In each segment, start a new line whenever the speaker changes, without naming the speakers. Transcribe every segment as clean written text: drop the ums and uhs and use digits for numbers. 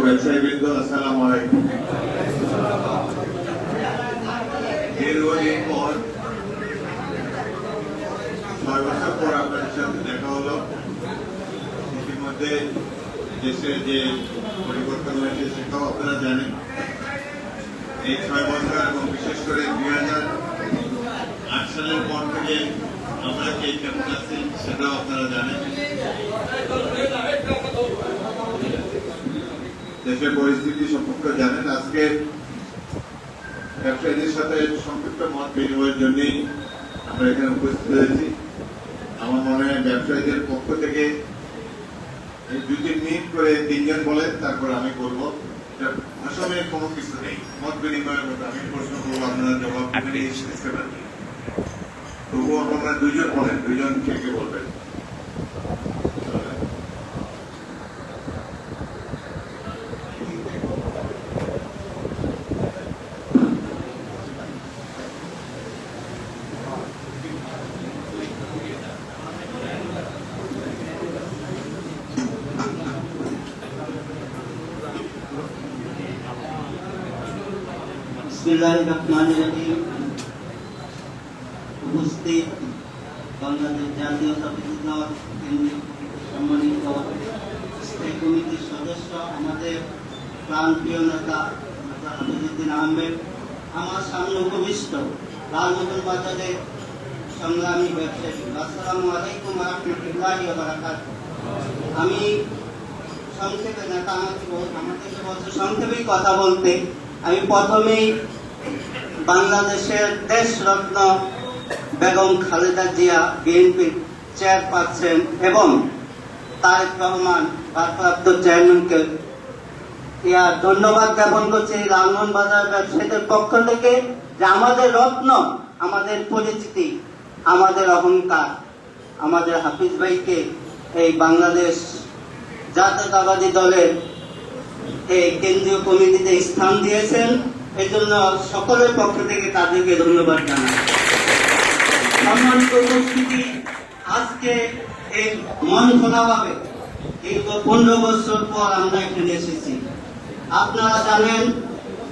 ব্যবসায়ীবৃন্দ, আসসালামু আলাইকুম। দীর্ঘদিন পর 6 বছর পর আপনাদের সাথে দেখা হলো। ইতিমধ্যে দেশের যে পরিবর্তন হয়েছে সেটাও আপনারা জানেন। এই 6 বছর এবং বিশেষ করে 2008 সালের পর থেকে আমরা কে কেমন আছি সেটাও আপনারা জানেন। দেশের পরিস্থিতি সম্পর্কে জানেন। আজকে ব্যবসায়ীদের সাথে সংক্ষিপ্ত মত বিনিময়ের জন্যই আমরা এখানে উপস্থিত হয়েছি। আমার মনে হয় ব্যবসায়ীদের পক্ষ থেকে 2-3 মিনিট করে 3 জন বলেন, তারপর আমি বলবো। আসলে কোনো কিছু নেই, মত বিনিময়ের মতো আমি প্রশ্ন করবো, আপনারা জবাব দিতে পারেন। তবুও আপনারা 2 জন বলেন, 2 জন থেকে বলবেন।
উপস্থিত বাংলাদেশ জাতীয়তাবাদী দল কেন্দ্রীয় সম্মানিত স্থায়ী কমিটির সদস্য, আমাদের প্রাণপ্রিয় নেতা হাফিজউদ্দিন আহমেদ, আমার সামনে উপবিষ্ট লালমোহন বাজারের সংগ্রামী ব্যবসায়ী, আসসালামু আলাইকুম ওয়া রাহমাতুল্লাহি ওয়া বারাকাতুহু। আমি সংক্ষেপে নেতা আমাদেরকে বলছে সংক্ষেপেই কথা বলতে। আমি প্রথমেই বাংলাদেশের দেশরত্ন বেগম খালেদা জিয়া, বিএনপির চেয়ারপারসন, এবং তারেক রহমান ভারপ্রাপ্ত চেয়ারম্যানকে ধন্যবাদ জ্ঞাপন করছি লালমোহন বাজার ব্যবসায়ীদের পক্ষ থেকে, যে আমাদের রত্ন, আমাদের পরিচিতি, আমাদের অহংকার, আমাদের হাফিজ ভাইকে এই বাংলাদেশ জাতীয়তাবাদী দলের এই কেন্দ্রীয় কমিটিতে স্থান দিয়েছেন। এই জন্য সকলের পক্ষ থেকে তাদেরকে ধন্যবাদ জানাই। সম্মানিত উপস্থিতি, আজকে এই মন খোলাভাবে দীর্ঘ 15 বছর পর আমরা এখানে এসেছি। আপনারা জানেন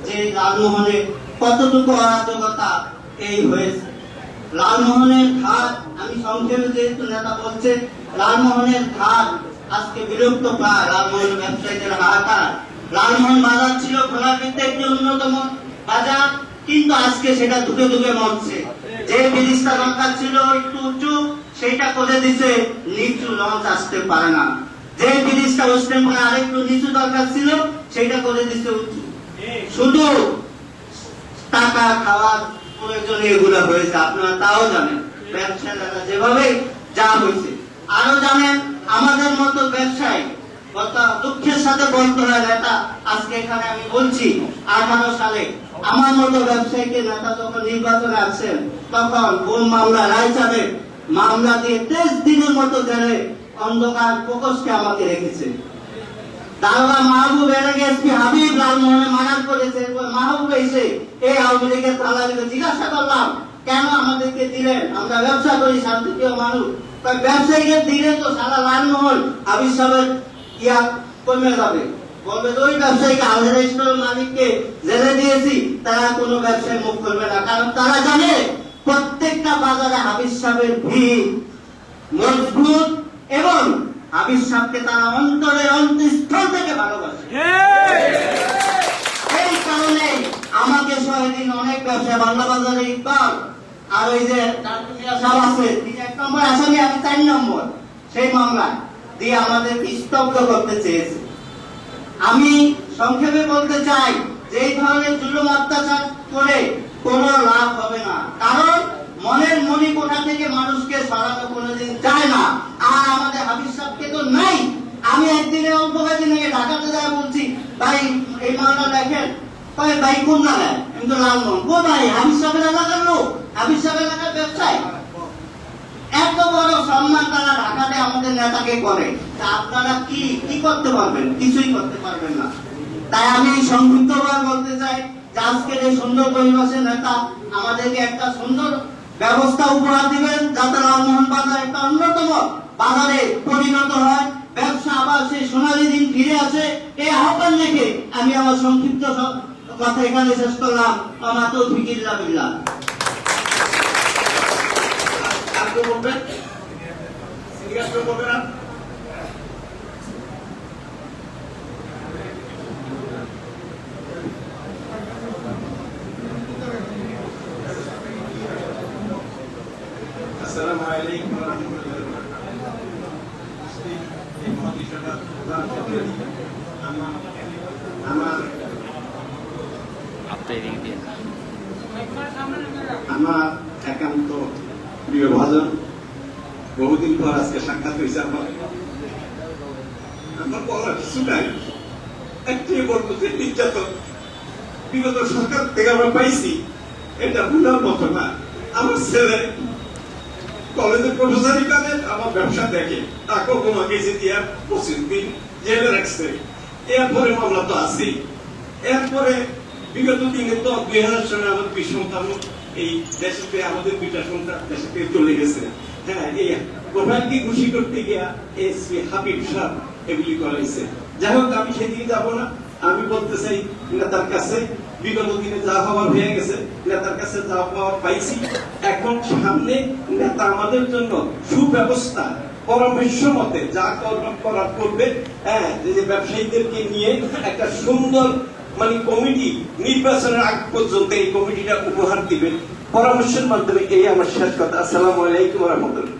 যে লালমোহনে কতটুকু অরাজকতা এই হয়েছে। লালমোহনের ঘাট, আমি সংক্ষেপে যেহেতু নেতা বলছে, লালমোহনের ঘাট আজকে বিলুপ্ত প্রায়। লালমোহন ব্যবসায়ীদের হাহাকার। লালমোহন বাজার ছিল খোলাপৃথে একটি অন্যতম বাজার, কিন্তু আজকে সেটা ধুকে ধুকে মরছে। যে ব্রিজটা দরকার ছিল একটু উঁচু, সেইটা করে দিছে নিচু, লঞ্চ আসতে পারে না। যে ব্রিজটা ওয়েস্টার্ন করে আরেকটু নিচু দরকার ছিল, সেইটা করে দিছে উঁচু। শুধু টাকা খাওয়ার প্রয়োজনে এগুলো হয়েছে, আপনারা তাও জানেন। ব্যবসায়ীরা যেভাবে যা হয়েছে, আরো জানেন আমাদের মতো ব্যবসায়ী, দুঃখের সাথে বলতে হয় নেতা, আজকে এখানে আমি বলছি 18 সালে আমার মতো ব্যবসায়ীকে নেতা যখন নির্বাচনে আসছেন, তখন কোন মামলা রায়চাঁদের মামলা দিয়ে 23 দিনের মতো জেলে অন্ধকার প্রকোষ্ঠে আমাকে রেখেছে। দারোগা মাহবুব এসপি হাবিব লালমোহনে মার্ডার করেছে। মাহবুব এসে এই আওয়ামী লীগের তালাকে জিজ্ঞাসা করলাম, কেন আমাদেরকে দিলেন? আমরা ব্যবসা করি, শান্তিপ্রিয় মানুষ। ব্যবসায়ীকে দিলে তো সারা লালমোহন হাবিব সাহেবের ইয়া কমে যাবে। বলবে ওই ব্যবসায়ীকে আলহারা স্টোরের মালিককে জেলে দিয়েছি, তারা কোনো ব্যবসায় মুখ করবে না, কারণ তারা জানে প্রত্যেকটা বাজারে হাবিব সাহেবের ভিড় মজবুত, এবং হাবিব সাহেবকে তারা অন্তরের অন্তঃস্থল থেকে ভালোবাসে। এই কারণে আমাকে সহদিন অনেক ব্যবসায় বাংলা বাজারে ইকবাল আর ওই যে সাহেব আছে, 1 নম্বর আসামি, আমি 4 নম্বর, সেই মামলা দিয়ে আমাদের স্তব্ধ করতে চেয়েছে। আমি সংক্ষেপে বলতে চাই যে এই ধরনের জুলুম অত্যাচার করে কোনো লাভ হবে না, কারণ মনের মণিকোঠা থেকে মানুষকে সরানো কোনোদিন যায় না। আর আমাদের হাবিব সাহেবকে তো নাই। আমি একদিনে অল্প কয়েকদিন আগে ঢাকাতে যাই, বলছি ভাই এই মামলা দেখেন, ভাই কোন জায়গায়? আমি তো লালমোহন। ও ভাই হাবিব সাহেবের এলাকার লোক, হাবিব সাহেবের এলাকার ব্যবসায়ী। এত বড় সম্মান তারা ঢাকাতে আমাদের নেতাকে করে, তা আপনারা কি কি করতে পারবেন? কিছুই করতে পারবেন না। তাই আমি সংক্ষিপ্তভাবে বলতে চাই যে আজকের এই সুন্দর পরিবেশের নেতা আমাদেরকে একটা সুন্দর ব্যবস্থা উপহার দিবেন, যাতে লালমোহন বাজার একটা অন্যতম বাজারে পরিণত হয়। ব্যবসা আবার সেই সোনালী দিন ফিরে আসে, এই আহ্বান রেখে আমি আমার সংক্ষিপ্ত কথা এখানে শেষ করলাম। আমার তৌফিক ইল্লা বিল্লাহ।
আর কেউ বলবেন? সিরিয়াস কেউ বলবে না? আসসালামু আলাইকুম ওয়া রাহমাতুল্লাহি ওয়া বারাকাতুহু।
আমার একান্ত প্রিয় ভাজন, বহুদিন পর আজকে সাক্ষাৎ হয়েছে আমার বলার কিছু নাই। একটাই বলবো যে নির্যাতন বিগত সরকার থেকে আমরা পাইছি, এটা ভুলার মতো না। আমার ছেলে কলেজের প্রফেসর হিসাবে আমার ব্যবসা দেখে, তাকেও কোনো কেসে দিয়া 25 দিন জেলে রাখছে। এরপরে মামলা তো আছেই। এরপরে বিগত দিনে তো 2000 সালে আমাদের সন্তান এই দেশে, আমাদের দুইটা সন্তান দেশে থেকে চলে গেছে। হ্যাঁ, এই প্রোফাইলকে খুশি করতে গিয়া এসপি হাবিব সাহেব এগুলি করাইছে। যাই হোক, আমি সেদিকে যাব না। আমি বলতে চাই নেতার কাছে বিগত দিনে যা হওয়ার হয়ে গেছে, নেতার কাছে যা পাওয়ার পাইছি। এখন সামনে নেতা আমাদের জন্য সুব্যবস্থা পরামর্শ মতে যা করার করবে। হ্যাঁ, যে ব্যবসায়ীদেরকে নিয়ে একটা সুন্দর কমিটি নির্বাচনের আগ পর্যন্ত এই কমিটিটা উপহার দিবেন পরামর্শের মাধ্যমে। এই আমার শেষ কথা। আসসালামু আলাইকুম ওয়া রাহমাতুল্লাহ।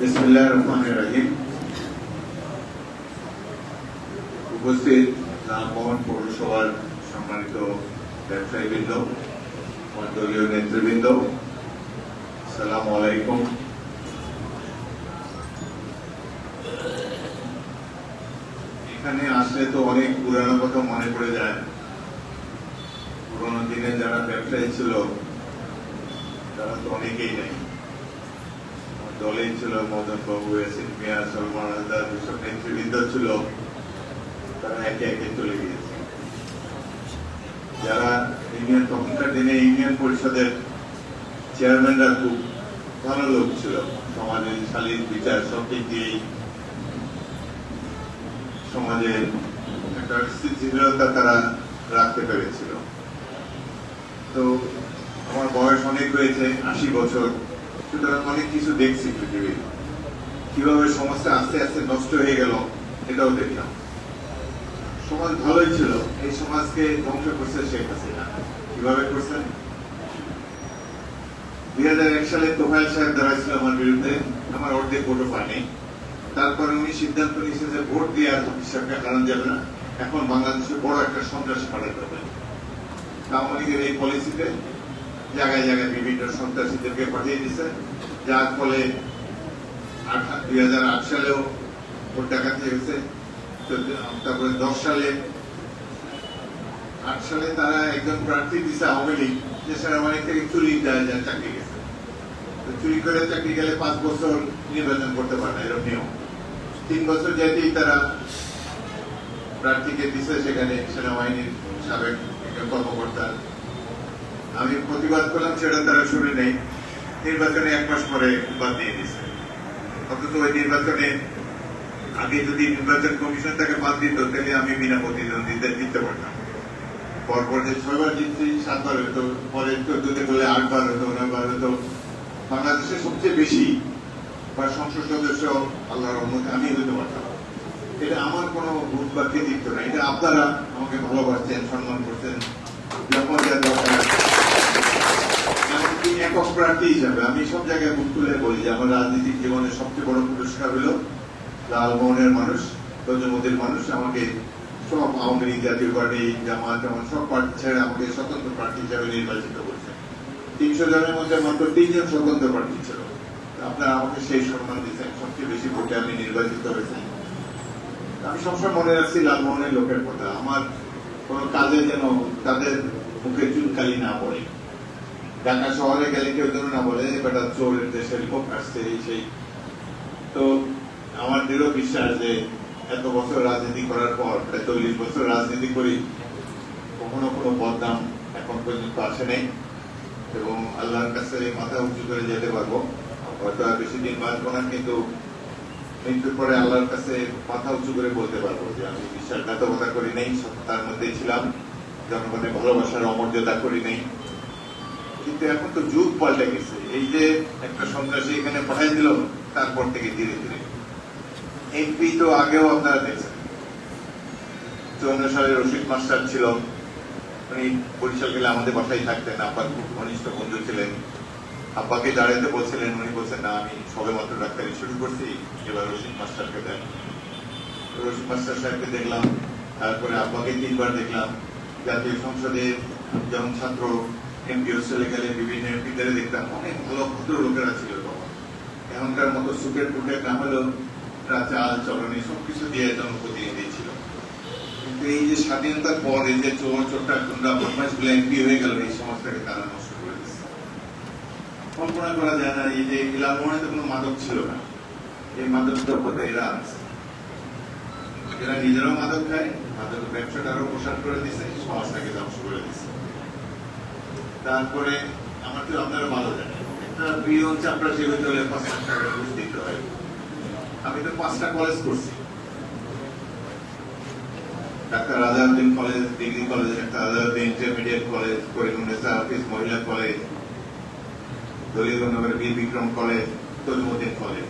বিসমিল্লাহির রহমানির রহিম। উপস্থিত রামমোহন পৌরসভার সম্মানিত ব্যবসায়ীবৃন্দ, দলীয় নেতৃবৃন্দ, আসসালামু আলাইকুম। এখানে আসলে তো অনেক পুরানো কথা মনে পড়ে যায়। পুরোনো দিনে যারা ব্যবসায়ী ছিল তারা তো অনেকেই নেই। দলে ছিল মদন বাবু, এসিন মিয়া, সলমান আজাদ, যেসব নেতৃবৃন্দ ছিল তারা একে একে চলে গিয়েছে। যারা ইউনিয়ন, তখনকার দিনে ইউনিয়ন পরিষদের চেয়ারম্যানরা খুব ভালো লোক ছিল, সমাজের শালীন বিচার সব দিক দিয়েই সমাজে একটা স্থিতিশীলতা তারা রাখতে পেরেছিল। তো আমার বয়স অনেক হয়েছে, 80 বছর, সুতরাং অনেক কিছু দেখছি পৃথিবীর। কিভাবে সমাজটা আস্তে আস্তে নষ্ট হয়ে গেল এটাও দেখলাম। সমাজ ভালোই ছিল, এই সমাজকে ধ্বংস করছে শেখ হাসিনা। কিভাবে করছেন? 2001 সালে তোফায়েল সাহেব দাঁড়াইছিল আমার বিরুদ্ধে, আমার অর্ধেক ভোটও পায়নি। তারপরে উনি সিদ্ধান্ত নিয়েছে যে ভোট দিয়ে আর হিসাবকে হারানো যাবে না, এখন বাংলাদেশে বড় একটা সন্ত্রাস পাঠাতে হবে। আওয়ামী লীগের এই পলিসিতে জায়গায় জায়গায় বিভিন্ন সন্ত্রাসীদেরকে পাঠিয়ে দিচ্ছে, যার ফলে 2008 সালেও ভোট ডাকাতি হয়েছে। তারপরে 10 সালে, 8 সালে তারা একজন প্রার্থী দিচ্ছে আওয়ামী লীগ, যে সেনাবাহিনী থেকে চুরি চাকরি গেছে। চুরি করে চাকরি গেলে 5 বছর নির্বাচন করতে পারে না, এরকম নিয়ম। 3 বছর যেতেই তারা প্রার্থীকে দিচ্ছে, সেখানে সেনাবাহিনীর সাবেক কর্মকর্তা। আমি প্রতিবাদ করলাম, সেটা তারা শুনে নেই। নির্বাচনে 1 মাস পরে বাদ দিয়ে দিচ্ছে। অথচ ওই নির্বাচনে আগে যদি নির্বাচন কমিশন তাকে বাদ দিত, তাহলে আমি বিনা প্রতিদ্বন্দ্বিতা জিততে পারতাম। পরপর যে 6 বার জিতছি, 7 বার হতো, পরে 14তে গেলে 8 বার হতো, 9 বার হতো। বাংলাদেশের সবচেয়ে বেশি বা সংসদ সদস্য আল্লাহর রহমতে আমি হতে পারতাম। এটা আমার কোনো ভূত বা কৃতিত্ব না, এটা আপনারা আমাকে ভালোবাসছেন, সম্মান করছেন। এমনকি একক প্রার্থী হিসাবে আমি সব জায়গায় মুখ তুলে বলি যে আমার রাজনৈতিক জীবনের সবচেয়ে বড় পুরস্কার হলো লালমোহনের মানুষ, তজুমুদ্দিন মানুষ আমাকে সব আওয়ামী লীগ, জাতীয় পার্টি, জামাত, সব পার্টি ছেড়ে আমাকে স্বতন্ত্র প্রার্থী হিসাবে নির্বাচিত করছে। 300 জনের মধ্যে মাত্র 3 জন স্বতন্ত্র প্রার্থী ছিল। আপনারা আমাকে সেই সম্মান দিচ্ছেন, সবচেয়ে বেশি ভোটে আমি নির্বাচিত হয়েছি। আমি সবসময় মনে রাখছি লালমোহনের লোকের কথা। আমার কোন কাজে যেন তাদের মুখে চুনকালি না পড়ে। ঢাকা শহরে গেলে কেউ যেন না বলে বেটা চোরের দেশের লোক আসছে এই সেই। তো আমার দৃঢ় বিশ্বাস যে এত বছর রাজনীতি করার পর, প্রায় 40 বছর রাজনীতি করি, কখনো কোনো বদনাম এখন পর্যন্ত আসে নাই এবং আল্লাহর কাছে মাথা উঁচু করে যেতে পারবো। হয়তো আর বেশি দিন বাঁচবো না, কিন্তু মৃত্যুর পরে আল্লাহর কাছে মাথা উঁচু করে বলতে পারবো যে আমি বিশ্বাসঘাতকতা করি নাই, সত্যতার মধ্যে ছিলাম, জনগণের ভালোবাসার অমর্যাদা করি নাই। কিন্তু এখন তো যুগ পাল্টে গেছে। এই যে একটা সন্ত্রাসী এখানে পাঠিয়ে দিল, তারপর থেকে ধীরে ধীরে এমপি তো আগেও আপনারা দেখছেন, 54 সালে রশিদ মাস্টার ছিল, উনি বরিশাল গেলে আমাদের বাসায় থাকতেন, আব্বার খুব ঘনিষ্ঠ বন্ধু ছিলেন। আব্বাকে দাঁড়াইতে বলছিলেন, উনি বলছেন না আমি সবে মাত্র ডাক্তারি শুরু করছি, এবার রশিদ মাস্টারকে দেন। রশিদ মাস্টার সাহেবকে দেখলাম, তারপরে আব্বাকে 3 বার দেখলাম। জাতীয় সংসদে যখন ছাত্র এমপি হোস্টেলে গেলে বিভিন্ন এমপিদের দেখতাম, অনেক ভালো ভদ্র লোকেরা ছিল তখন। এখনকার মতো সুখের টুটের না হলেও চাল চলনে সবকিছু দিয়ে জনপ্রতিনিধি ছিল। কিন্তু এই যে স্বাধীনতার পর এই যে চোর চোরটা গুন্ডা বদমাশ গুলো এমপি হয়ে গেল, এই সমাজটাকে তারা নষ্ট করে দিচ্ছে। কল্পনা করা যায় না, এই যে ইলামোহনে তো কোনো মাদক ছিল না, এই মাদক দ্রব্যতে এরা আছে, এরা নিজেরাও মাদক খায়, মাদক ব্যবসাটা আরো প্রসার করে দিচ্ছে, সমাজটাকে ধ্বংস করে দিচ্ছে। তারপরে আমার তো আপনারা ভালো জানেন, একটা প্রিয় চাপরাশি হইতে হলে 5 লাখ টাকা ঘুষ দিতে হয়। আমি তো 5টা কলেজ করছি, doctor Azauddin college, degree college, একটা আজাউদ্দিন ইন্টারমিডিয়েট কলেজ, করিমুন্নেসা হাফিজ মহিলা কলেজ, দলিলনগরের বীর বিক্রম কলেজ, তজুমুদ্দিন কলেজ।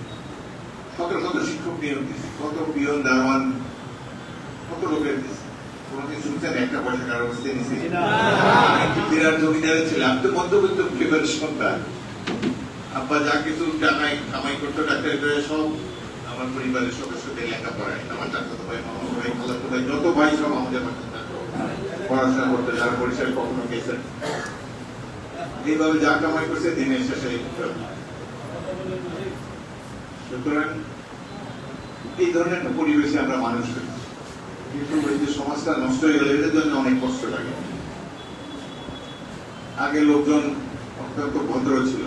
শত শত শিক্ষক নিয়োগ দিচ্ছি, কত পিয়ন দারোয়ান, কত লোকের দিচ্ছি। কোনোদিন শুনছেন একটা পয়সা কারো বসতে নিছি? বিরাট জমিদারে ছিল, আমি তো মধ্যবিত্ত পরিবারের সন্তান। আব্বা যা কিছু টাকায় কামাই করতো ডাক্তারি করে সব আমার পরিবারের সদস্যদের লেখাপড়ায়, আমার চাচাতো ভাই, মামা ভাই, খালাতো ভাই, যত ভাই সব আমাদের বাড়িতে থাকতো, পড়াশোনা করতে, যারা পরিসর কখনো গেছেন। এইভাবে যা কামাই করছে দিনের শেষে। সুতরাং এই ধরনের একটা পরিবেশে আমরা মানুষ করি, কিন্তু এই যে সমাজটা নষ্ট হয়ে গেল, এটার জন্য অনেক কষ্ট লাগে। আগে লোকজন অত্যন্ত ভদ্র ছিল,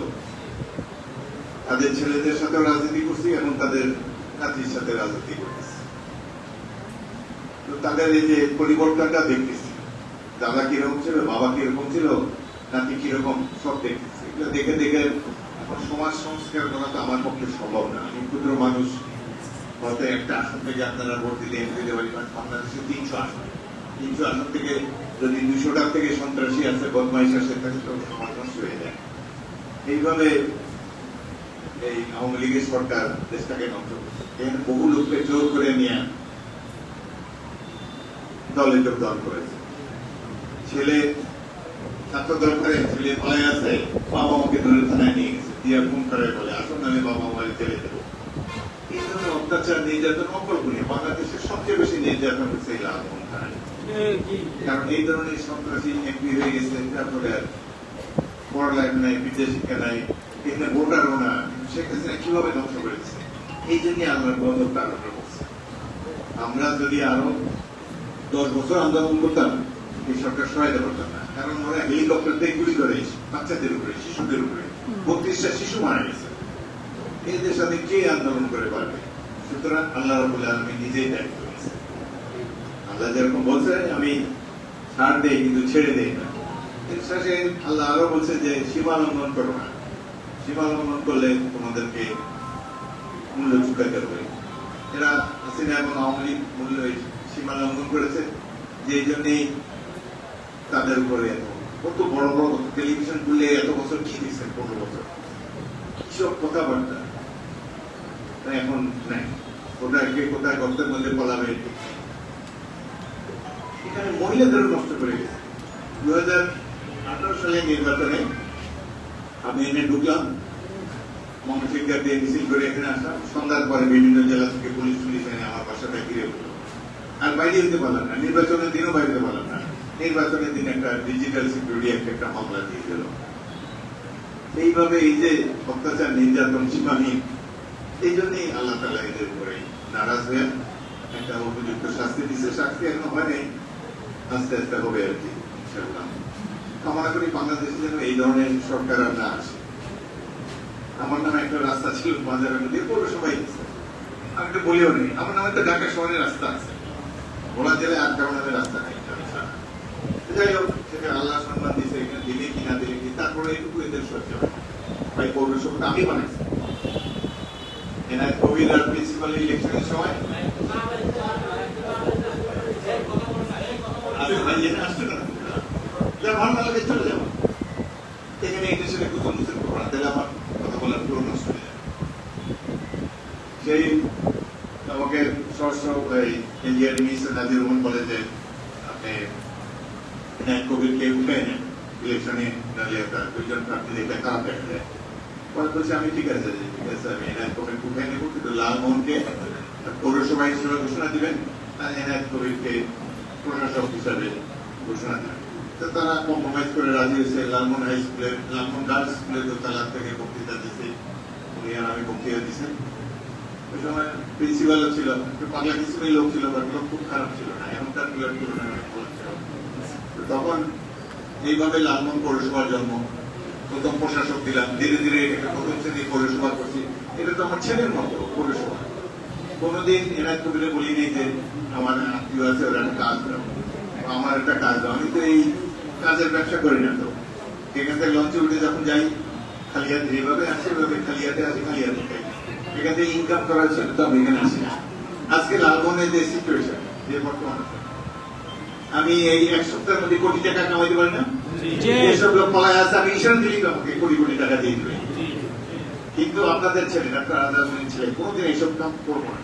তাদের ছেলেদের সাথে রাজনীতি করছি, এখন তাদের নাতির সাথে রাজনীতি করতেছি। তো তাদের এই যে পরিবর্তনটা দেখতেছি, দাদা কিরকম ছিল, বাবা কিরকম ছিল, নাতি কিরকম, সব দেখতেছি। এগুলো দেখে দেখে এখন সমাজ সংস্কার করা তো আমার পক্ষে সম্ভব না। আমি ক্ষুদ্র মানুষ, হয়তো একটা আসন থেকে আপনারা ভোট দিলে এমপি দিতে পারি, বাংলাদেশে 300 আসন, 300 আসন থেকে যদি 200টার থেকে সন্ত্রাসী আছে, বদমাইশ আছে, তাহলে তো সমাজ নষ্ট হয়ে যায়। এইভাবে এই আওয়ামী লীগের সরকার দেশটাকে নষ্ট করছে। এখানে বহু লোককে জোর করে নিয়ে দলে যোগদান করেছে। ছেলে ছাত্র দল করে, ছেলে পালায় আছে, বাবা মাকে ধরে থানায় নিয়ে গেছে, দিয়ে ফোন করে বলে আসুন আমি বাবা মাকে ছেলে দেবো। এই ধরনের অত্যাচার, নির্যাতন অকল্পনীয়। বাংলাদেশের সবচেয়ে বেশি নির্যাতন হচ্ছে এই লালমোহন থানায়, কারণ এই ধরনের সন্ত্রাসী এমপি হয়ে গেছে, তারপরে আর পড়ালেখা নাই, বিদ্যা শিক্ষা নাই, এখানে ভোটারও না, শেখ হাসিনা কিভাবে ধ্বংস করেছে। এই জন্য আল্লাহর গজবটা আরম্ভ করছে। আমরা যদি আরো 10 বছর আন্দোলন করতাম, এই সরকার সহায়তা করতাম না, কারণ ওরা হেলিকপ্টার দিয়ে গুলি করে বাচ্চাদের উপরে, শিশুদের উপরে 32টা শিশু মারা গেছে। এদের সাথে কে আন্দোলন করে পারবে? সুতরাং আল্লাহ রাব্বুল আলামিন নিজেই দায়িত্ব নিয়েছে। আল্লাহ যেরকম বলছে আমি ছাড় দেই কিন্তু ছেড়ে দেই না, এর শেষে আল্লাহ আরো বলছে যে সীমা লঙ্ঘন করো না, সীমা লঙ্ঘন করলে তোমাদেরকে মূল্য চুকাতে হবে। এরা হাসিনা এবং আওয়ামী লীগ মূল্য সীমা লঙ্ঘন করেছে, যে জন্যই তাদের উপরে কত বড় বড় টেলিভিশন খুললে এত বছর কি দিচ্ছেন, 15 বছর কিসব কথাবার্তা এখন নাই। কোথায় কে কোথায় গর্তের মধ্যে পলাবে, এখানে মহিলাদেরও নষ্ট করে গেছে। 2018 সালে নির্বাচনে আমি এনে ঢুকলাম, মমশিক্ষা দিয়ে মিছিল করে এখানে আসলাম। সন্ধ্যার পরে বিভিন্ন জেলা থেকে পুলিশ এনে আমার বাসাটা ঘিরে ফেলল, আর বাইরে যেতে পারলাম না। নির্বাচনের দিনও বাইরে যেতে পারলাম না। নির্বাচনের দিন একটা ডিজিটাল সিকিউরিটি একটা মামলা দিয়ে গেল। এইভাবে এই যে অত্যাচার, নির্যাতন সীমাহীন, এই জন্যই আল্লাহ তাআলা এদের উপরে নারাজ হয়ে একটা উপযুক্ত শাস্তি দিচ্ছে। শাস্তি এখনো হয়নি, আস্তে আস্তে হবে আর কি ইনশাআল্লাহ। কামনা করি বাংলাদেশে যেন এই ধরনের সরকার আর না আসে। আমার নামে একটা রাস্তা ছিল বাজারের মধ্যে, পৌরসভায় গেছে, আমি তো বলিও নেই। আমার নামে তো ঢাকা শহরের রাস্তা আছে, ভোলা জেলায় আর কারো নামে রাস্তা নেই। যাই হোক, সেটা আল্লাহ সম্মান দিয়েছে, এখানে দিলে কি না দিলে কি, তারপরে এইটুকু এদের সহ্য হয়। ভাই পৌরসভাটা আমি বানাইছি, এনায়েত কবির আর প্রিন্সিপাল ইলেকশনের সময় ভাই এখানে আসছে না, ভালো না লাগে চলে যাবো। এখানে এই দেশের একটু কর্মসূচি করবো না, তাহলে আমার কথা বলার পুরো নষ্ট হয়ে যায়। সেই আমাকে সহস্র ইন্ডিয়ার মিনিস্টার নাজির রহমান বলে যে আপনি এনায়েত কবিরকে উঠে নেন ইলেকশনে, নাহলে দুইজন প্রার্থী দেখলে খারাপ দেখা যায়। পরে বলছে আমি ঠিক আছে আমি এনায়েত কবিরকে উঠে নেবো, কিন্তু লালমোহনকে পৌরসভা হিসেবে ঘোষণা দিবেন আর এনায়েত কবিরকে প্রশাসক হিসাবে ঘোষণা দেবেন। তো তারা কম্প্রোমাইজ করে রাজি হয়েছে। লালমোহন হাই স্কুলে, লালমোহন গার্লস স্কুলে দোতলা থেকে বক্তৃতা দিচ্ছে, উনি আর আমি বক্তৃতা দিচ্ছেন। ওই সময় প্রিন্সিপালও ছিল, একটু পাগলা কিছুই লোক ছিল, বাট লোক খুব খারাপ ছিল না, এখনকার পিলার তুলনায় অনেক ভালো ছিল। তখন এইভাবে লালমোহন পৌরসভার জন্ম, প্রথম প্রশাসক দিলাম, ধীরে ধীরে এটা প্রথম শ্রেণী পৌরসভা করছি। এটা তো আমার ছেলের মতো পৌরসভা। কোনোদিন এনায়েত কবিরে বলি নেই যে আমার আত্মীয় আছে ওরা একটা কাজ দাও, আমার একটা কাজ দাও। আমি তো এই কাজের ব্যবসা করি না। তো এখান থেকে লঞ্চে উঠে যখন যাই খালিয়াতে, যেভাবে আসে ওইভাবে খালিয়াতে আসি, খালিয়াতে খাই। এখান থেকে ইনকাম করার ছিল তো আমি এখানে আসি না। আজকে লালমোহনের যে সিচুয়েশন, যে বর্তমান আমি এই এক সপ্তাহের মধ্যে কোটি টাকা কামাইতে পারি না, যেসব লোক পলায় আছে আমি ইশারা দিলি তো আমাকে কোটি কোটি টাকা দিয়ে দিবে। কিন্তু আপনাদের ছেলে, ডাক্তার আজাদের ছেলে কোনোদিন এইসব কাম করবো না।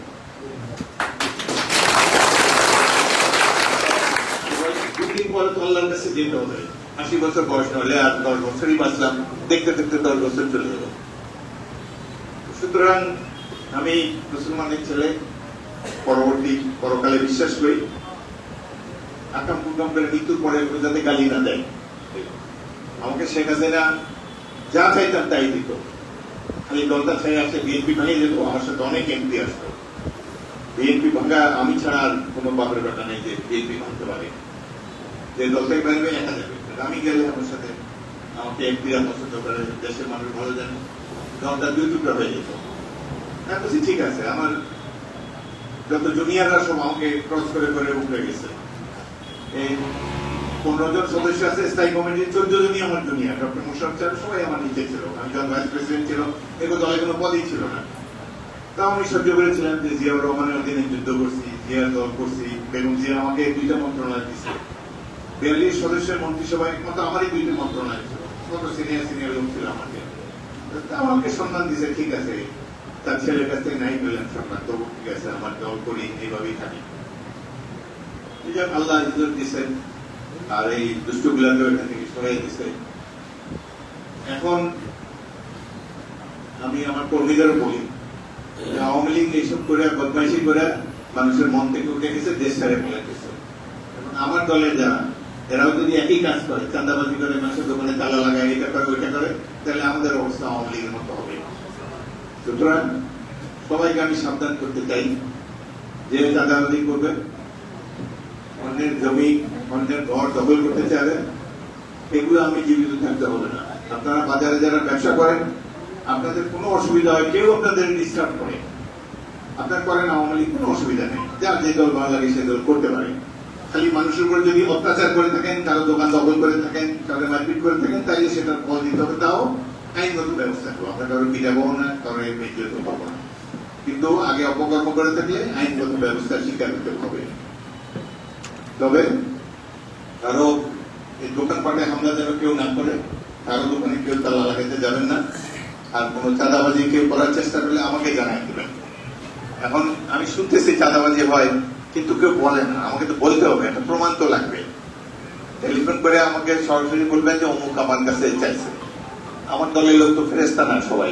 দুদিন পরে তো আল্লাহর কাছে যেতে হবে। 80 বছর বয়স হলে আর 10 বছরই বাঁচলাম, দেখতে দেখতে 10 বছর চলে গেল। সুতরাং আমি মুসলমানের ছেলে, পরবর্তী পরকালে বিশ্বাস করি। আকাম কুকাম করে মৃত্যুর পরে যাতে গালি না দেয়। আমাকে শেখ হাসিনা যা চাইতাম তাই দিত, খালি দলটা ছেড়ে আসে বিএনপি ভাঙিয়ে যেত। আমার সাথে অনেক এমপি আসতো, বিএনপি ভাঙা আমি ছাড়া আর কোনো বাপের বেটা নেই যে বিএনপি ভাঙতে পারে। যে দলটাই পারবে একা যাবে, আমি গেলে আমার সাথে আমাকে এমপিরা পছন্দ করে, দেশের মানুষ ভালো জানে, দলটা দুই টুকরা হয়ে যেত। আমি বলছি ঠিক আছে, আমার যত জুনিয়ররা সব আমাকে ক্রস করে করে উঠে গেছে। এই 15 জন সদস্য আছে স্থায়ী কমিটির, 14 জনই আমার জুনিয়র। ডক্টর মুশারফ স্যার সবাই আমার নিচে ছিল, আমি যখন ভাইস প্রেসিডেন্ট ছিল এগুলো দলে কোনো পদই ছিল না। তাও আমি সহ্য করেছিলাম যে জিয়াউর রহমানের অধীনে যুদ্ধ করছি, জিয়ার দল করছি, বেগম জিয়া আমাকে 2টা মন্ত্রণালয় দিচ্ছে। 42 সদস্যের মন্ত্রিসভায় একমাত্র আমারই 2টি মন্ত্রণালয় ছিল, কত সিনিয়র লোক ছিল আমাকে। আমাকে সম্মান দিছে, ঠিক আছে, তার ছেলের কাছ থেকে নাই পেলেন সম্মান, তবু ঠিক আছে আমার দল করি, এইভাবেই থাকি। আল্লাহ ইজ্জত দিচ্ছেন আর এই দুষ্টগুলাকে এখান থেকে সরাই দিচ্ছে। এখন আমি আমার কর্মীদেরও বলি যে আওয়ামী লীগ এইসব করে বদমাইশি করে মানুষের মন থেকে উঠে গেছে, দেশ ছেড়ে ফেলে গেছে। এখন আমার দলের যারা, এরাও যদি একই কাজ করে, চাঁদাবাজি করে, মানুষের দোকানে তালা লাগায়, এটা করে ওইটা করে, তাহলে আমাদের অবস্থা আওয়ামী লীগের মতো হবে। সুতরাং সবাইকে আমি সাবধান করতে চাই যে চাঁদাবাজি করবে, অন্যের জমি, অন্যের ঘর দখল করতে চাইবে, এগুলো আমি জীবিত থাকতে হবে না। আপনারা বাজারে যারা ব্যবসা করেন, আপনাদের কোনো অসুবিধা হয়, কেউ আপনাদের ডিস্টার্ব করে, আপনার করেন আওয়ামী লীগ, কোনো অসুবিধা নেই, যার যে দল ভালো লাগে সে দল করতে পারে। খালি মানুষের উপর যদি অত্যাচার করে থাকেন, কারো দোকান দখল করে থাকেন, কারো মারপিট করে থাকেন, তাইলে সেটার ফল দিতে হবে, তাও আইনগত ব্যবস্থা করবো। আমরা কারো পিটাবো না, কারো মেজরিত পাবো না, কিন্তু আগে অপকর্ম করে থাকলে আইনগত ব্যবস্থা স্বীকার করতে হবে। তবে কারো এই দোকানপাটে হামলা যেন কেউ না করে, কারো দোকানে কেউ তালা লাগাতে যাবেন না, আর কোন চাঁদাবাজি কেউ করার চেষ্টা করলে আমাকে জানাই দেবেন। এখন আমি শুনতেছি চাঁদাবাজি হয়, কিন্তু কেউ বলে না, আমাকে তো বলতে হবে, একটা প্রমাণ তো লাগবে। টেলিফোন করে আমাকে সরাসরি বলবেন যে অমুক আমার কাছে চাইছে। আমার দলের লোক তো ফেরেস্তা না সবাই।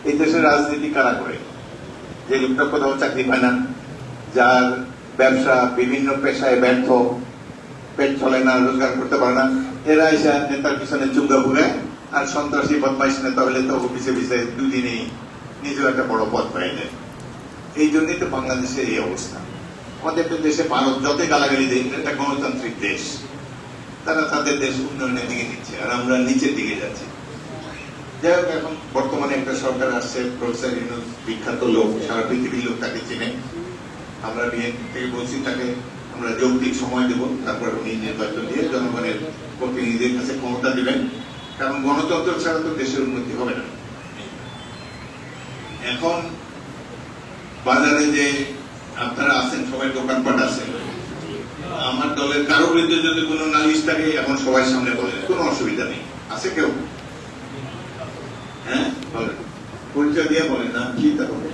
এই দেশের রাজনীতি কারা করে? যে লোকটা কোথাও চাকরি পায় না, যার ব্যবসা বিভিন্ন পেশায় ব্যর্থ, পেট চলে না, রোজগার করতে পারে না, এরা এসে নেতার পিছনে চুঙ্গা ঘুরে, আর সন্ত্রাসী বদমাইশ নেতা হলে তো পিছে পিছে দুদিনেই নিজেও একটা বড় পদ পেয়ে যায়। এই জন্যই তো বাংলাদেশের এই অবস্থা। আমাদের দেশে ভারত যতই গালাগালি দেয়, একটা গণতান্ত্রিক দেশ, তারা তাদের দেশ উন্নয়নের দিকে নিচ্ছে আর আমরা নিচের দিকে যাচ্ছি। যাই হোক, এখন বর্তমানে একটা সরকার আসছে, প্রফেসর ইউনূস বিখ্যাত লোক, সারা পৃথিবীর লোক তাকে চিনে। আমরা বিএনপি থেকে বলছি তাকে আমরা যৌক্তিক সময় দেব, তারপর উনি নির্বাচন দিয়ে জনগণের প্রতিনিধিদের কাছে ক্ষমতা দিবেন, কারণ গণতন্ত্র ছাড়া তো দেশের উন্নতি হবে না। এখন বাজারে যে আপনারা আছেন, সবাই দোকানপাট আছেন, আমার দলের কারো বিরুদ্ধে যদি কোনো নালিশ থাকে এখন সবাই সামনে বলেন, কোনো অসুবিধা নেই। আছে কেউ? হ্যাঁ বলেন, পরিচয় দিয়ে বলেন, নাম কি তা বলেন।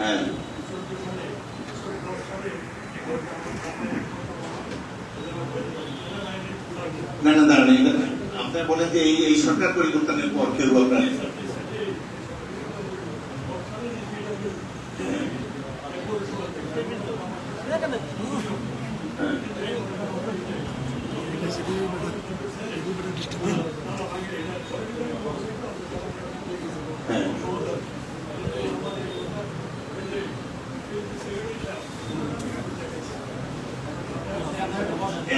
হ্যাঁ, না না দাঁড়ান, আপনার বলেন যে এই সরকার পরিবর্তনের পর কেউ আপনার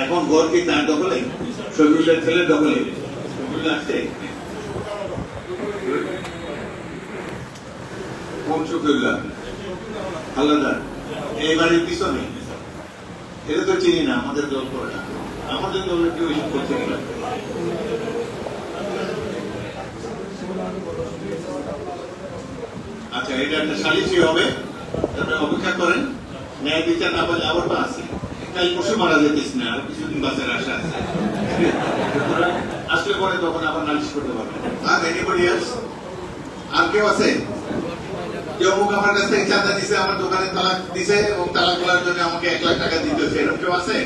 এখন ঘর কি তার দখলে? শহীদুল্লাহ ছেলের দখলে? শহীদুল্লাহ আসছে? কোন শহীদুল্লাহ? আলাদা এই বাড়ির পিছনে? এটা তো চিনি না, আমাদের দল করে না, আমাদের দলের কেউ এসব করছে না। আচ্ছা, এটা একটা সালিশি হবে, তারপরে অপেক্ষা করেন, ন্যায় বিচার না পারলে আবার তো আছে, কাল পরশু মারা যেতেছ না, আর কিছুদিন বাঁচার আশা আছে, আসলে পরে তখন আবার নালিশ করতে পারবে। আর এনিবডি এলস? আর কেউ আছে? কেউ মুখ আমার কাছ থেকে চাঁদা দিছে, আমার দোকানে তালাক দিছে এবং তালাক খোলার জন্য আমাকে 1 লাখ টাকা দিতে হচ্ছে, এরকম কেউ আছে?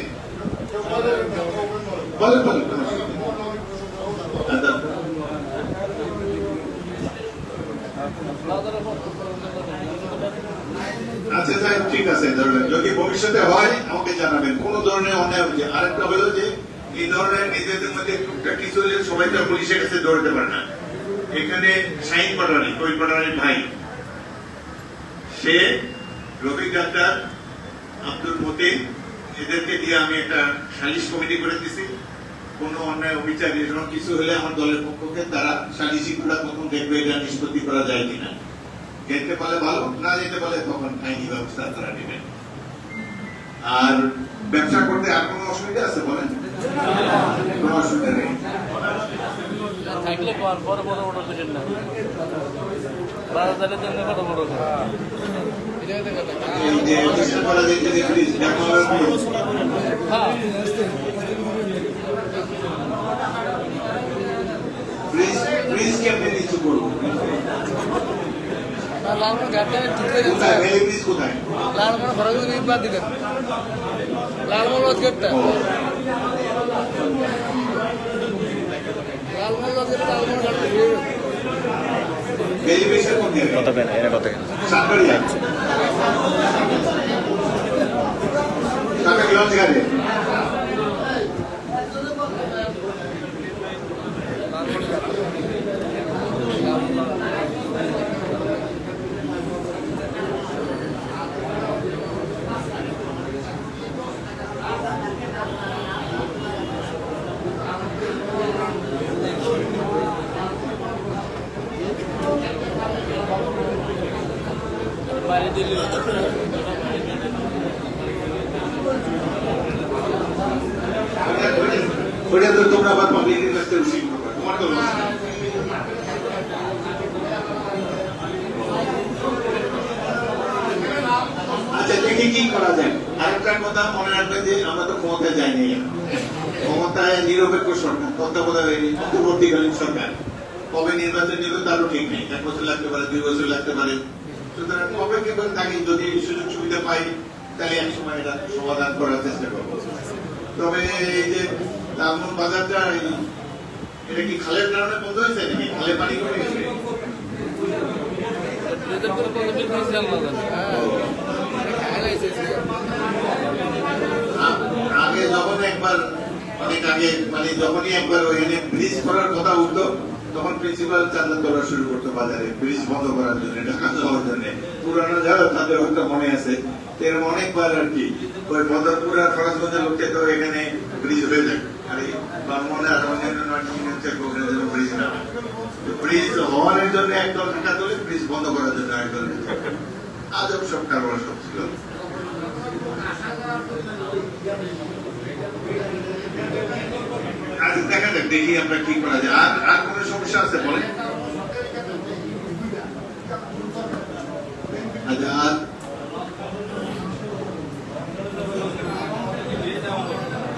বলেন বলেন। আচ্ছা যাই হোক, ঠিক আছে, ধরবেন যদি ভবিষ্যতে হয় আমাকে জানাবেন। কোন ধরনের অন্যায় হচ্ছে। আরেকটা হলো যে এই ধরনের নিজেদের মধ্যে টুকটাক কিছু হলে সবাই তো পুলিশের কাছে দৌড়তে পারে না। এখানে শাহিন পাটানি, কবির পাটানির ভাই, সে রফিক ডাক্তার, আব্দুল মতিন, এদেরকে দিয়ে আমি একটা সালিশ কমিটি করে দিছি। কোন অন্যায় অবিচার এরকম কিছু হলে আমার দলের পক্ষকে তারা সালিশি করা তখন দেখবে এটা নিষ্পত্তি করা যায় কিনা। যেতে পারলে ভালো, না যেতে পারলে তখন আইনি ব্যবস্থা তারা নেবেন। আর ব্যবসা করতে আর কোনো অসুবিধা আছে বলেন? কোনো অসুবিধা নেই।
থাকলে বড় বড় বড় কিছু না, বাজারের জন্য বড় বড়
এই যে চেষ্টা করা যেতে যে প্লিজ প্লিজ কেমনে কিছু করবো।
লালমোহন ঘাটে
কোথায় ভ্যালি ব্রিজ কোথায়?
লালমোহন খরচ বাদ দিলেন, লালমোহন রোজগেটটা, লালমোহন রোজগেট, লালমোহন ঘাটে
ভ্যালি ব্রিজের কোন জায়গায়?
কত পেন এরা কত
সাতবাড়িয়া সাতবাড়ি লঞ্চ ঘাটে।
বাইরে দিল্লি
ওটা তো তোমরা আবার পাবলিকের কাছ থেকে রিসিভ করবে, তোমার তো লস নেই। আচ্ছা দেখি কি করা যায়। আরেকটা কথা মনে রাখবেন যে আমরা তো ক্ষমতায় যাইনি, ক্ষমতায় নিরপেক্ষ সরকার, তত্ত্বাবধায়ক অন্তর্বর্তীকালীন সরকার। কবে নির্বাচন নেবে তারও ঠিক নেই, 1 বছর লাগতে পারে, 2 বছর লাগতে পারে। সুতরাং অপেক্ষা করে থাকি, যদি সুযোগ সুবিধা পাই তাহলে এক সময় এটা সমাধান করার চেষ্টা করবো। তবে এই যে লালমোহন বাজারটা, এটা কি খালের কারণে বন্ধ হয়েছে নাকি খালে পানি কমে গেছে? আগে যখন একবার অনেক আগে মানে যখনই একবার ওইখানে ব্রিজ করার কথা উঠতো তখন প্রিন্সিপাল চাঁদা তোলা শুরু করতো বাজারে ব্রিজ বন্ধ করার জন্য, ঢাকা যাওয়ার জন্য। পুরানো যারা তাদের হয়তো মনে আছে, এরকম অনেকবার আর কি ওই বদরপুর আর ফরাজগঞ্জের লোককে তো এখানে ব্রিজ হয়ে যায়, আর এই বামনে আর অন্যান্য ব্রিজ না, ব্রিজ হওয়ার জন্য একদল ঢাকা তোলে, ব্রিজ বন্ধ করার জন্য একদল আজব সব কারবার সব ছিল। আচ্ছা দেখা যাক, দেখি আমরা কি করা যায়। আর কোন সমস্যা আছে বলেন? আচ্ছা আর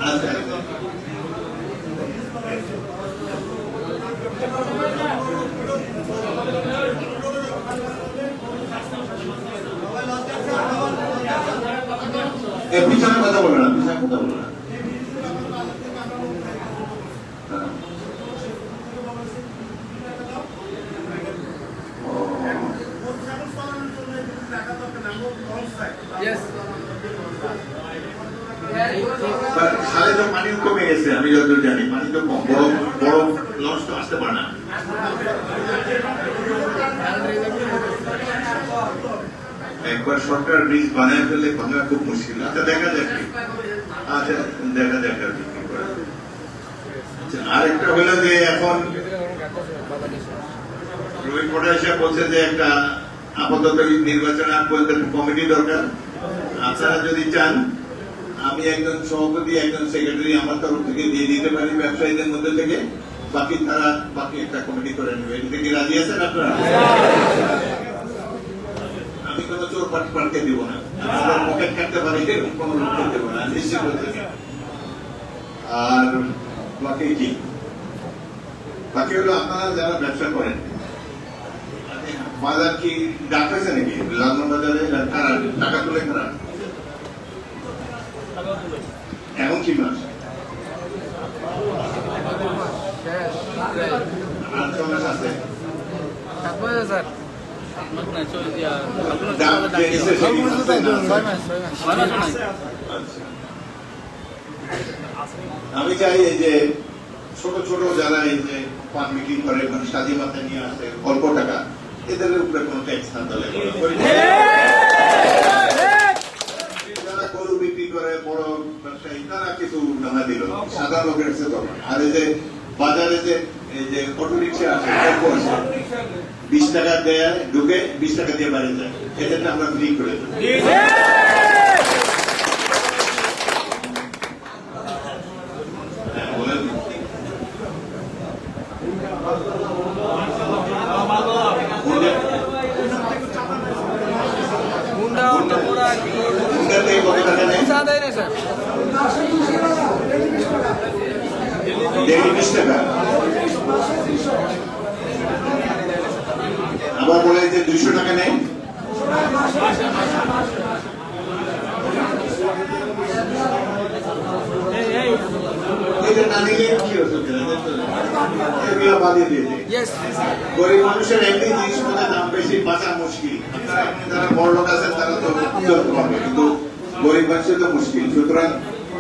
আচ্ছা পিছনে কথা বলো না, পিছনে কথা বলো না।
Yes.
খালে তো পানিও কমে গেছে, আমি যতদূর জানি পানি তো কম, বড় বড় লঞ্চ তো আসতে পারে না। একবার সরকার ব্রিজ বানায় ফেললে ভাঙা খুব মুশকিল। আচ্ছা দেখা যাক, আচ্ছা দেখা যাক আর কি করে। আচ্ছা আরেকটা হলো যে এখন রবি পটাশিয়া বলছে যে একটা আপাতত নির্বাচনে আগ পর্যন্ত কমিটি দরকার। আপনারা যদি চান আমি একজন সভাপতি একজন সেক্রেটারি আমার তরফ থেকে দিয়ে দিতে পারি ব্যবসায়ীদের মধ্যে থেকে, বাকি তারা বাকি একটা কমিটি করে নেবে। এটা কি রাজি আছেন আপনারা? আমি কোনো চোর পাটকে দিব না, আপনার পকেট কাটতে পারি এরকম কোনো লোক দেবো না, নিশ্চিত হচ্ছে। আর বাকি কি বাকি হলো আপনারা যারা ব্যবসা করেন, বাজার কি ডাক হয়েছে নাকি? লালন বাজারে কারা টাকা তুলে কারা? এখন কি মাস? আর ছ মাস আছে।
স্যার
ডাক দিয়েছে সেই মাসে না?
6 মাস।
আচ্ছা। আমি চাই এই যে ছোট ছোট যারা এই যে পান বিক্রি করে সাজি মাথায় নিয়ে আসে অল্প টাকা, এদের উপরে কোনো ট্যাক্স না দিলে যারা গরু বিক্রি করে বড় ব্যবসায়ী তারা কিছু নামা দিল, সাধারণ লোকের কাছে দরকার। আর এই যে বাজারে যে এই যে অটো রিক্সা আছে 20 টাকা দেয় ঢুকে 20 টাকা দিয়ে বাড়ি যায়, এদেরটা আমরা ফ্রি করে দেবো।
মুন্ডা অটো পুরা
হুন্ডা থেকে কত টাকা নেয়?
চা দেয় না স্যার।
ডেলি 20 টাকা। আবার বলে যে 200 টাকা নেয়। এটা না নিলে কি হতো? এগুলো বাদিয়ে দিয়ে দেয়।
Yes.
গরিব মানুষের এমনি জিনিসপত্রের দাম বেশি, বাঁচা মুশকিল। আপনারা এমনি যারা বড় লোক আছেন তারা তো চলতে পারবে, কিন্তু গরিব মানুষের তো মুশকিল। সুতরাং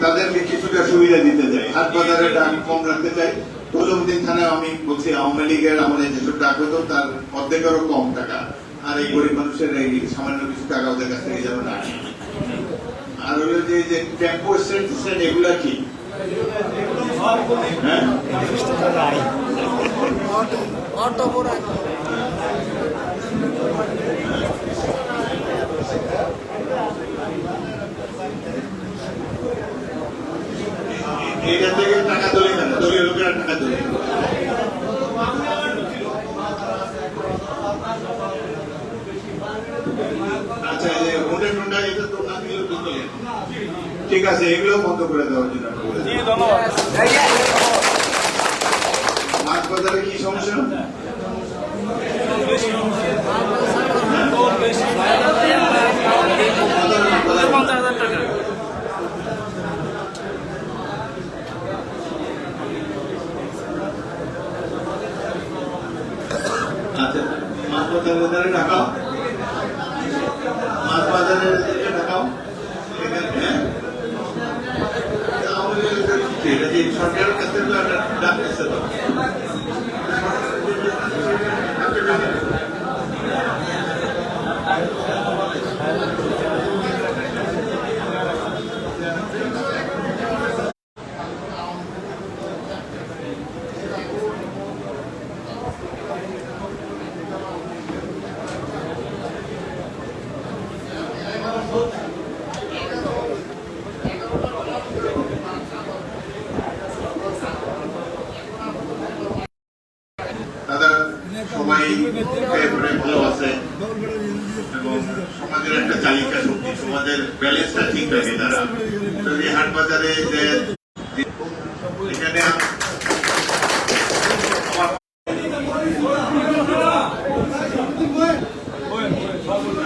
তাদেরকে কিছুটা সুবিধা দিতে চাই, হাট বাজারের দাম কম রাখতে চাই। প্রথমদিন থানায় আমি বলছি আওয়ামী লীগের আমাদের যেসব টাকা হতো তার অর্ধেকেরও কম টাকা, আর এই গরিব মানুষের এই সামান্য কিছু টাকা ওদের কাছ থেকে যেন না। আর হলো যে টেম্পো স্ট্যান্ড এগুলা কি? হ্যাঁ
অটো পুরা
এটা থেকে টাকা তোলে কেন? দলীয় লোকেরা টাকা তোলে। আচ্ছা এই যে হোন্ডা টোন্ডা এটা তো না দিলেও তো চলে। ঠিক আছে, এগুলো বন্ধ করে দেওয়ার জন্য আমরা বলেছি। মাছ বাজারে কি সমস্যা? আচ্ছা মাছ বাজারে ঢাকাও, মাছ বাজারে ঢাকাও। সরকারের কাছে ডাক দিচ্ছে তো এরপরে ভালো আছে এবং সমাজের একটা চালিকা শক্তি, সমাজের ব্যালেন্সটা ঠিক রাখে তারা। যদি হাট বাজারে যে এখানে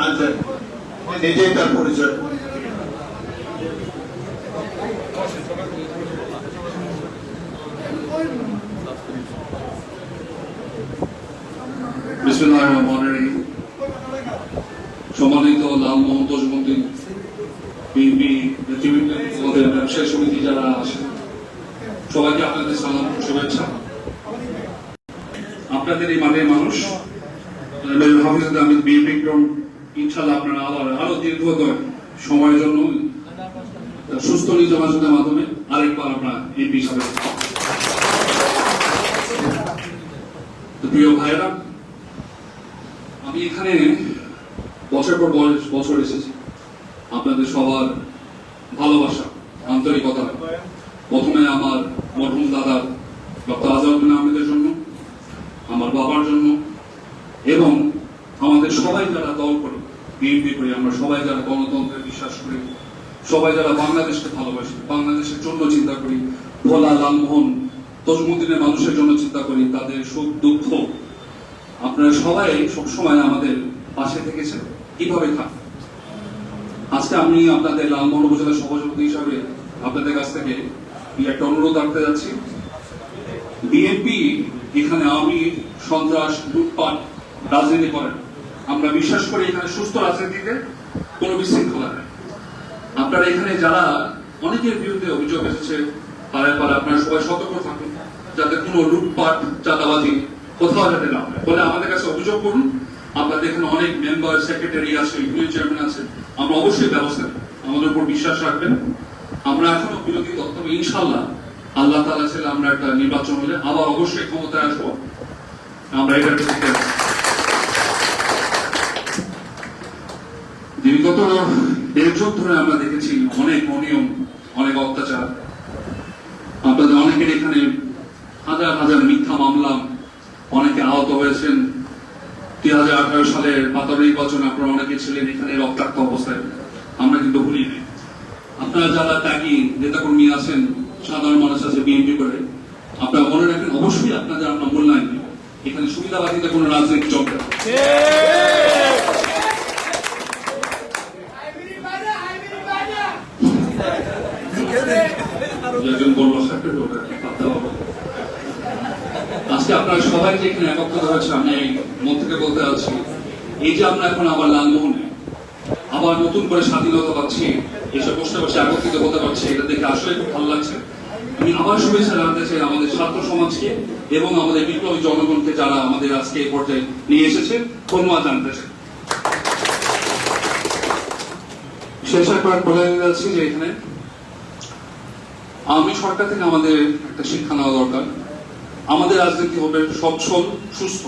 আচ্ছা নিজেই তার পরিচয়।
বিসমিল্লাহির রহমানির রহিম। সম্মানিত লালমোহন তজুমুদ্দিন বিএনপি নেতৃবৃন্দ, আমাদের ব্যবসায়ী সমিতি যারা আছেন, সবাইকে আপনাদের সালাম শুভেচ্ছা। আপনাদের এই মাঠের মানুষ হাফিজ আহমেদ বিএনপি ইনশাল্লাহ আপনারা আরো দীর্ঘতর সময়ের জন্য সুস্থ নির্বাচনের মাধ্যমে আরেকবার আপনার এমপি হিসাবে। প্রিয় ভাইয়েরা, আমি এখানে বছর পর বছর এসেছি আপনাদের সবার ভালোবাসা, আন্তরিকতা। প্রথমে আমার মরহুম দাদা ডক্টর আজহারউদ্দিন আহমেদের জন্য, আমার বাবার জন্য এবং আমাদের সবাই যারা দল করি, বিএনপি করি, আমরা সবাই যারা গণতন্ত্রে বিশ্বাস করি, সবাই যারা বাংলাদেশকে ভালোবাসি, বাংলাদেশের জন্য চিন্তা করি, ভোলা লালমোহন তজুমুদ্দিনের মানুষের জন্য চিন্তা করি, তাদের সুখ দুঃখ আপনারা সবাই সবসময় আমাদের পাশে থেকেছেন, কিভাবে থাকবেন। আজকে আমি আপনাদের লালমোহন উপজেলা সভাপতি হিসাবে আপনাদের কাছ থেকে একটা অনুরোধ রাখতে যাচ্ছি। বিএনপি এখানে আমি সন্ত্রাস লুটপাট রাজনীতি করেন, আমরা বিশ্বাস করি এখানে সুস্থ রাজনীতিতে কোনো বিশৃঙ্খলা নেই। আপনারা এখানে যারা অনেকের বিরুদ্ধে অভিযোগ এসেছে, পাড়ায় পাড়ায় আপনারা সবাই সতর্ক থাকুন যাতে কোনো লুটপাট চাঁদাবাজি কোথাও যাতে না হয়। বলে আমাদের কাছে অভিযোগ করুন, আপনাদের এখানে অনেক মেম্বার সেক্রেটারি আছে, ইউনিয়ন চেয়ারম্যান আছে, আমরা অবশ্যই ব্যবস্থা নেব, আমাদের উপর বিশ্বাস রাখবেন। আমরা এখনো বিরোধী তবে ইনশাল্লাহ আল্লাহ তাআলা ছেলে আমরা একটা নির্বাচন হলে আবার অবশ্যই ক্ষমতায় আসবো, আমরা এটা বিগত 1.5 যুগ ধরে আমরা দেখেছি অনেক অনিয়ম, অনেক অত্যাচার। আপনাদের অনেকের এখানে হাজার হাজার মিথ্যা মামলা, অনেকে আহত হয়েছেন। 2018 সালের 15 নির্বাচনে আপনারা অনেকে ছিলেন এখানে রক্তাক্ত অবস্থায়, আমরা কিন্তু ভুলিনি। আপনারা যারা ত্যাগী নেতাকর্মী আছেন, সাধারণ মানুষ আছে বিএনপি করে, আপনারা মনে রাখেন অবশ্যই আপনাদের আমরা মূল্যায়ন দিই। এখানে সুবিধাবাদীতে কোনো রাজনীতি চলবে না। আজকে আপনারা সবাই যে এখানে একত্রিত হয়েছে, আমি মন থেকে বলতে যাচ্ছি, এই যে আমরা এখন আবার লালমোহনে আবার নতুন করে স্বাধীনতা পাচ্ছি, এসব বসে বসে একত্রিত হতে পারছি, এটা দেখে আসলে খুব ভালো লাগছে। আমি আবার শুভেচ্ছা জানাতে চাই আমাদের ছাত্র সমাজকে এবং আমাদের বিপ্লবী জনগণকে যারা আমাদের আজকে এই পর্যায়ে নিয়ে এসেছে, ধন্যবাদ জানাতে চাই। শেষ একবার বলে যাচ্ছি যে এখানে আমি সরকার থেকে আমাদের একটা শিক্ষা নেওয়া দরকার। আমাদের রাজনীতি হবে সচ্ছল, সুস্থ।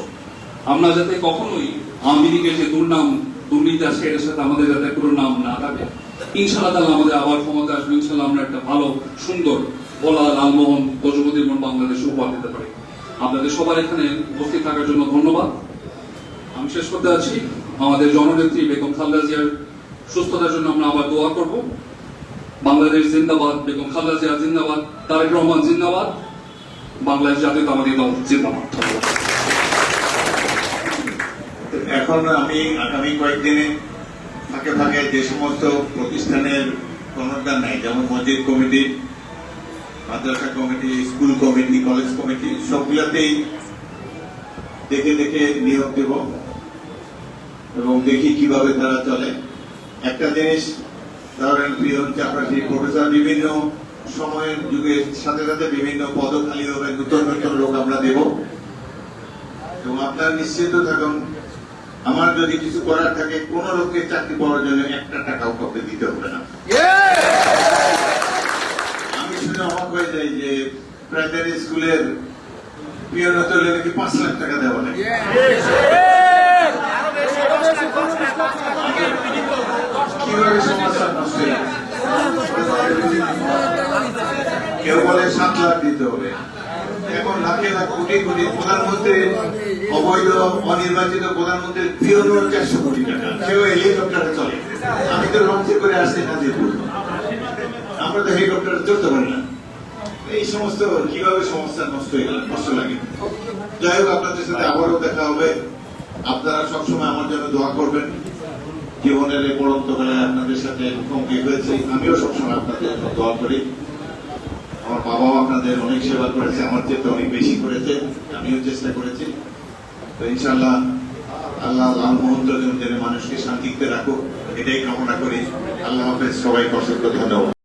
আমরা যাতে কখনোই আওয়ামী লীগের যে দুর্নাম দুর্নীতি আছে এর সাথে আমাদের যাতে কোনো নাম না থাকে। ইনশাআল্লাহ তাআলা আমাদের আবার ক্ষমতা আসবে, ইনশাআল্লাহ আমরা একটা ভালো সুন্দর ভোলা লালমোহন তজুমুদ্দিন বাংলাদেশ উপহার দিতে পারি। আপনাদের সবার এখানে উপস্থিত থাকার জন্য ধন্যবাদ। আমি শেষ করতে যাচ্ছি, আমাদের জননেত্রী বেগম খালেদা জিয়ার সুস্থতার জন্য আমরা আবার দোয়া করব। বাংলাদেশ জিন্দাবাদ, বেগম খালেদা জিয়া জিন্দাবাদ, তারেক রহমান জিন্দাবাদ, বাংলাদেশ জাতীয়তাবাদী দল জিন্দাবাদ।
এখন আমি আগামী কয়েকদিনে ফাঁকে ফাঁকে যে সমস্ত প্রতিষ্ঠানের অনুদান নেয়, যেমন মসজিদ কমিটি, মাদ্রাসা committee, school committee, college committee, সবগুলাতেই দেখে দেখে নিয়োগ দেব এবং দেখি কিভাবে তারা চলে। একটা জিনিস ধরেন প্রিয় চাকরি প্রফেসর, বিভিন্ন সময়ের যুগের সাথে সাথে বিভিন্ন পদ খালি হবে, নতুন নতুন লোক আমরা দেব এবং আপনারা নিশ্চিত থাকুন, আমার যদি কিছু করার থাকে কোন লোককে চাকরি পাওয়ার জন্য 1 টাকাও কাউকে দিতে হবে না। আমি শুনে অবাক হয়ে যাই যে প্রাইমারি স্কুলের পিয়ন হতে নাকি 5 লাখ টাকা দেওয়া লাগে। কিভাবে সমস্যা নষ্ট হয়ে কেউ বলে 7 লাখ দিতে হবে, এখন লাখে লাখ কোটি কোটি প্রধানমন্ত্রীর অবৈধ অনির্বাচিত প্রধানমন্ত্রীর পিওরও 400 কোটি টাকা, সেও হেলিকপ্টারে চলে। আমি তো লঞ্চে করে আসছি নাজিরপুর, আমরা তো হেলিকপ্টারে চলতে পারি না। এই সমস্ত কিভাবে সমস্যা নষ্ট হয়ে গেল, কষ্ট লাগে। যাই হোক, আপনাদের সাথে আবারও দেখা হবে। আপনারা সবসময় আমার জন্য দোয়া করবেন। জীবনের এই পরন্ত বেলায় আপনাদের সাথে মুখোমুখি হয়েছি, আমিও সবসময় আপনাদের জন্য দোয়া করি। আমার বাবাও আপনাদের অনেক সেবা করেছে, আমার চেয়ে অনেক বেশি করেছে, আমিও চেষ্টা করেছি। তো ইনশাআল্লাহ আল্লাহ লাল মুহূর্তের জন্য মানুষকে শান্তিতে রাখুক, এটাই কামনা করি। আল্লাহ হাফেজ, সবাইকে অসংখ্য ধন্যবাদ।